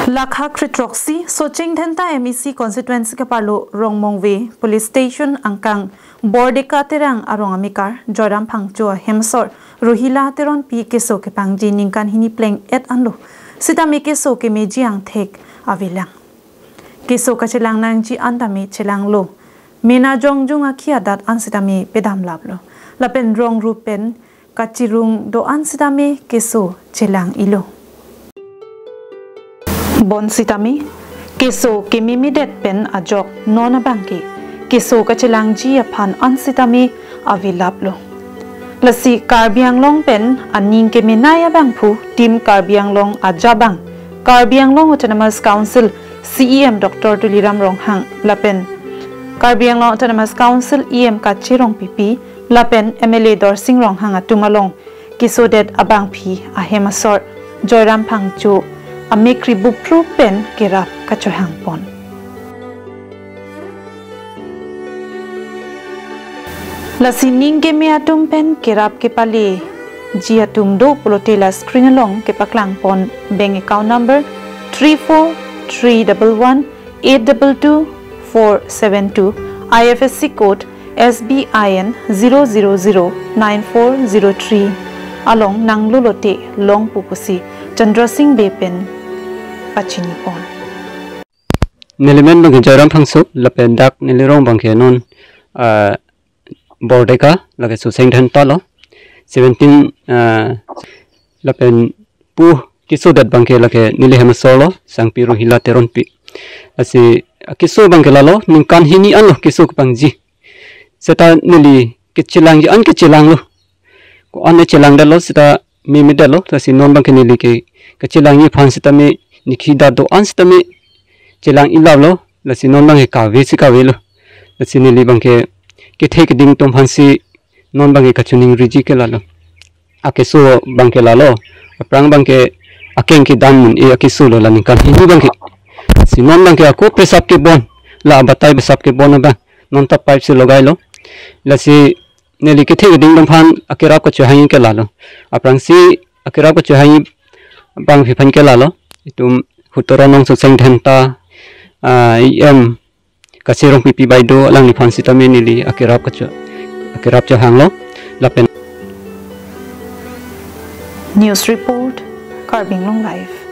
Lakha Kritroxi, Soching Thenta MEC constituency Kapalo, Rongmongwe, Police Station, Angkang, Bordeka Terang, Arong Amikar, Joram Pangchua, Hemsor, Ruhila Teron P. Keso Kepangji Ningkan Hini Pleng et Anlo, Sitami Keso Kemejiang Tek Avilang. Keso Kachelang Nangji Andami Chelang Lo, Mena Jongjung Akiadat Ansitami Pedam Lablo, Lapen Rong Rupen, Kachirung Do Ansitami Keso Chelang Ilo. Bon sitami, keso kimimidet pen ajok nona bangki, keso kachelang ji apan ansitami avilaplo. Lasi Karbiang Long pen aning keminaya bangpu tim Karbiang Long ajabang, Karbiang Long Autonomous Council CEM Dr. Tuliram Ronghang lapen, Karbiang Long Autonomous Council EM Kachirong PP lapen MLA Dorsing Ronghang atungalong, keso det abang pi ahemasor Joram Pangchu Amikri bupru pen kirap kachohang pon. Lasining ke me atum pen kirap ke pali ji atum do polotela screen along ke paklang pon bank account number 343118222472 IFSC code SBIN 0009403 along nanglulote long pupusi Chandra Singh Bepen Pachini Pon Nilimen bangke Joram Pangsu lapen dak nilirong bangke non Bordeka lage suseng dan talo 17 lapen pu kisu dat bangke lage nili hemasolo sang piru hila teron pi asi kisu bangke lalo ningkan hini an lo kisu pangji seta nili kecilang ji an kecilang lo ko an kecilang dalo seta mi dalo tasi non bangke nili ke kecilang ni pan seta mi nikida do an seta mi celang ilaw lo lasi non bangke kawe si kawe lo lasi nili bangke ke thek ding tom phansi non bangke kachuning riji ke lalo akeso bangke lalo prang bangke akeng ki dan mun e akeso lo laning kan hini bangke si non bangke aku pesap ke bon la batai besap ke bon ba non tap pipe se logai lo lasi neli ke thek ding tom phan akera ko chahain ke lalo aprang si akera ko chahain bang phan ke lalo itum hutoronong suseng dhenta em kasirong pipi baido lang ni phansi tame nili akirap cha hanglo lapen News Report Karbiang Long Live